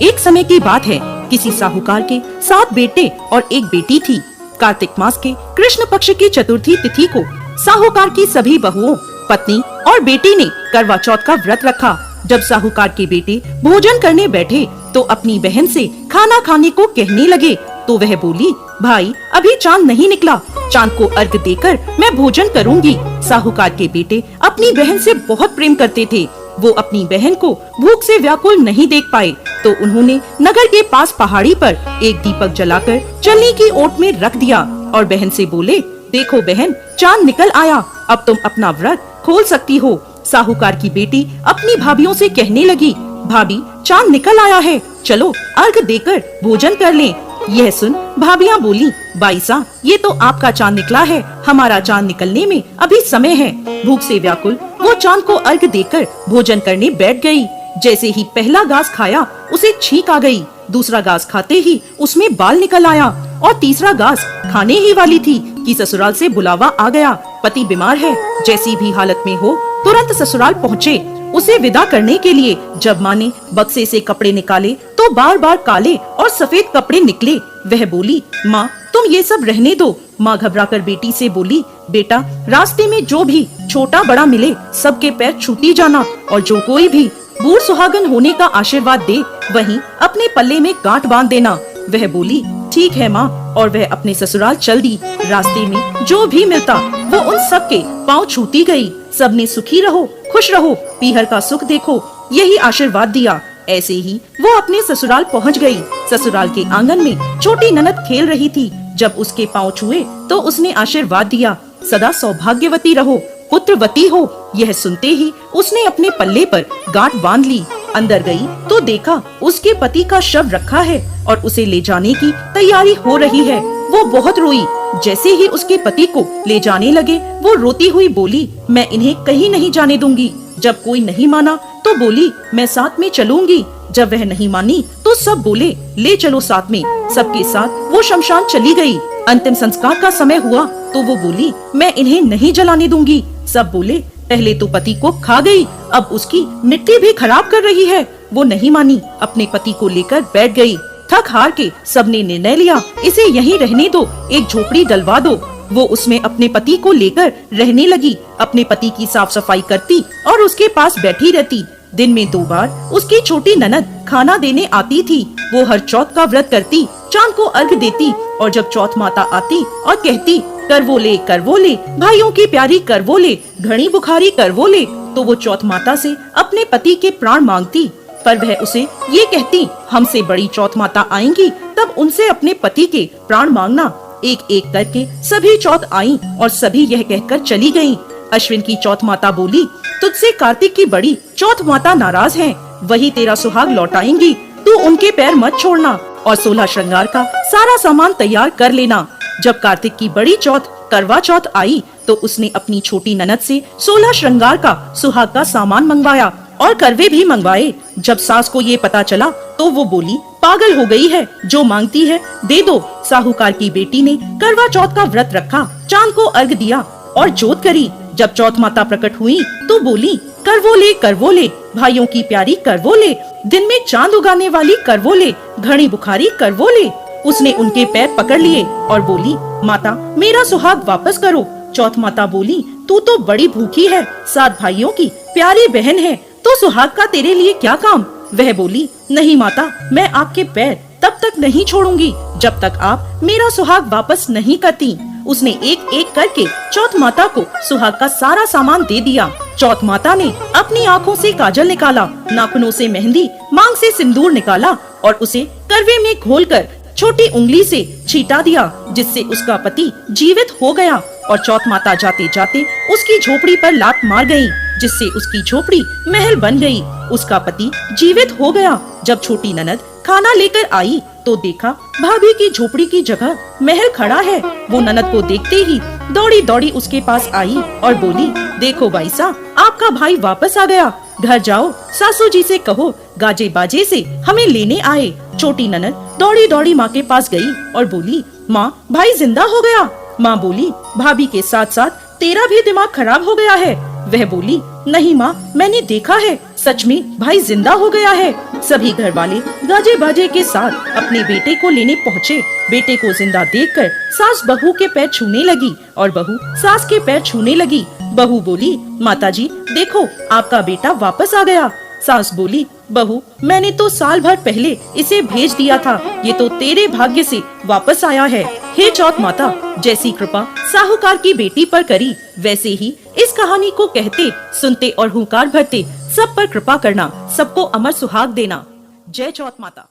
एक समय की बात है, किसी साहूकार के 7 बेटे और एक बेटी थी। कार्तिक मास के कृष्ण पक्ष की चतुर्थी तिथि को साहूकार की सभी बहुओं, पत्नी और बेटी ने करवा चौथ का व्रत रखा। जब साहूकार के बेटे भोजन करने बैठे तो अपनी बहन से खाना खाने को कहने लगे, तो वह बोली, भाई अभी चांद नहीं निकला, चांद को अर्घ देकर मैं भोजन करूंगी। साहूकार के बेटे अपनी बहन से बहुत प्रेम करते थे। वो अपनी बहन को भूख से व्याकुल नहीं देख पाए, तो उन्होंने नगर के पास पहाड़ी पर एक दीपक जलाकर चलनी की ओट में रख दिया और बहन से बोले, देखो बहन, चांद निकल आया, अब तुम अपना व्रत खोल सकती हो। साहूकार की बेटी अपनी भाभीओं से कहने लगी, भाभी चांद निकल आया है, चलो अर्घ देकर भोजन कर लें। यह सुन भाभियां बोली, बाईसा ये तो आपका चांद निकला है, हमारा चांद निकलने में अभी समय है। भूख से व्याकुल वो चांद को अर्घ देकर भोजन करने बैठ गई। जैसे ही पहला घास खाया उसे छींक आ गई, दूसरा घास खाते ही उसमें बाल निकल आया और तीसरा घास खाने ही वाली थी कि ससुराल से बुलावा आ गया, पति बीमार है, जैसी भी हालत में हो तुरंत ससुराल पहुँचे उसे विदा करने के लिए। जब माँ ने बक्से से कपड़े निकाले तो बार बार काले और सफेद कपड़े निकले। वह बोली, माँ तुम ये सब रहने दो। माँ घबराकर बेटी से बोली, बेटा रास्ते में जो भी छोटा बड़ा मिले सबके पैर छूती जाना, और जो कोई भी बूढ़ सुहागन होने का आशीर्वाद दे वहीं अपने पल्ले में गांठ बांध देना। वह बोली, ठीक है माँ, और वह अपने ससुराल चल दी। रास्ते में जो भी मिलता वो उन सब के पाँव छूती गई। सबने सुखी रहो, खुश रहो, पीहर का सुख देखो, यही आशीर्वाद दिया। ऐसे ही वो अपने ससुराल पहुंच गई। ससुराल के आंगन में छोटी ननद खेल रही थी। जब उसके पाँव छुए तो उसने आशीर्वाद दिया, सदा सौभाग्यवती रहो, पुत्रवती हो। यह सुनते ही उसने अपने पल्ले पर गांठ बांध ली। अंदर गई तो देखा उसके पति का शव रखा है और उसे ले जाने की तैयारी हो रही है। वो बहुत रोई। जैसे ही उसके पति को ले जाने लगे वो रोती हुई बोली, मैं इन्हें कहीं नहीं जाने दूंगी। जब कोई नहीं माना तो बोली, मैं साथ में चलूंगी। जब वह नहीं मानी तो सब बोले, ले चलो साथ में। सबके साथ वो शमशान चली गई। अंतिम संस्कार का समय हुआ तो वो बोली, मैं इन्हें नहीं जलाने दूंगी। सब बोले, पहले तो पति को खा गई, अब उसकी मिट्टी भी खराब कर रही है। वो नहीं मानी, अपने पति को लेकर बैठ गई। थक हार के सबने निर्णय लिया, इसे यहीं रहने दो, एक झोपड़ी डलवा दो। वो उसमें अपने पति को लेकर रहने लगी। अपने पति की साफ सफाई करती और उसके पास बैठी रहती। दिन में 2 बार उसकी छोटी ननद खाना देने आती थी। वो हर चौथ का व्रत करती, चांद को अर्घ देती, और जब चौथ माता आती और कहती, करवोले भाइयों की प्यारी करवोले, घड़ी बुखारी करवोले, तो वो चौथ माता से अपने पति के प्राण मांगती। पर वह उसे ये कहती, हमसे बड़ी चौथ माता आएंगी तब उनसे अपने पति के प्राण मांगना। एक एक करके सभी चौथ आई और सभी यह कहकर चली गयी। अश्विन की चौथ माता बोली, तुझसे कार्तिक की बड़ी चौथ माता नाराज हैं, वही तेरा सुहाग लौटाएंगी, तू उनके पैर मत छोड़ना और 16 श्रृंगार का सारा सामान तैयार कर लेना। जब कार्तिक की बड़ी चौथ करवा चौथ आई तो उसने अपनी छोटी ननद से 16 श्रृंगार का सुहाग का सामान मंगवाया और करवे भी मंगवाए। जब सास को ये पता चला तो वो बोली, पागल हो गई है, जो मांगती है दे दो। साहूकार की बेटी ने करवा चौथ का व्रत रखा, चांद को अर्घ दिया और जोत करी। जब चौथ माता प्रकट हुई तो बोली, करवोले भाइयों की प्यारी करवोले, दिन में चांद उगाने वाली करवोले, घड़ी बुखारी करवोले। उसने उनके पैर पकड़ लिए और बोली, माता मेरा सुहाग वापस करो। चौथ माता बोली, तू तो बड़ी भूखी है, 7 भाइयों की प्यारी बहन है, तो सुहाग का तेरे लिए क्या काम। वह बोली, नहीं माता, मैं आपके पैर तब तक नहीं छोड़ूंगी जब तक आप मेरा सुहाग वापस नहीं करती। उसने एक एक करके चौथ माता को सुहाग का सारा सामान दे दिया। चौथ माता ने अपनी आँखों से काजल निकाला, नाखूनों से मेहंदी, मांग से सिंदूर निकाला और उसे करवे में घोलकर छोटी उंगली से छीटा दिया, जिससे उसका पति जीवित हो गया। और चौथ माता जाते जाते उसकी झोपड़ी पर लात मार गई, जिससे उसकी झोपड़ी महल बन गई। उसका पति जीवित हो गया। जब छोटी ननद खाना लेकर आई तो देखा भाभी की झोपड़ी की जगह महल खड़ा है। वो ननद को देखते ही दौड़ी दौड़ी उसके पास आई और बोली, देखो बाईसा, आपका भाई वापस आ गया। घर जाओ, सासू जी से कहो गाजे बाजे से हमें लेने आए। छोटी ननद दौड़ी दौड़ी माँ के पास गई और बोली, माँ भाई जिंदा हो गया। माँ बोली, भाभी के साथ साथ तेरा भी दिमाग खराब हो गया है। वह बोली, नहीं माँ, मैंने देखा है, सच में भाई जिंदा हो गया है। सभी घर वाले गाजे बाजे के साथ अपने बेटे को लेने पहुँचे। बेटे को जिंदा देखकर सास बहू के पैर छूने लगी और बहू सास के पैर छूने लगी। बहू बोली, माताजी देखो आपका बेटा वापस आ गया। सास बोली, बहू मैंने तो साल भर पहले इसे भेज दिया था, ये तो तेरे भाग्य से वापस आया है। हे चौथ माता, जैसी कृपा साहूकार की बेटी पर करी, वैसे ही इस कहानी को कहते सुनते और हुंकार भरते सब पर कृपा करना, सबको अमर सुहाग देना। जय चौथ माता।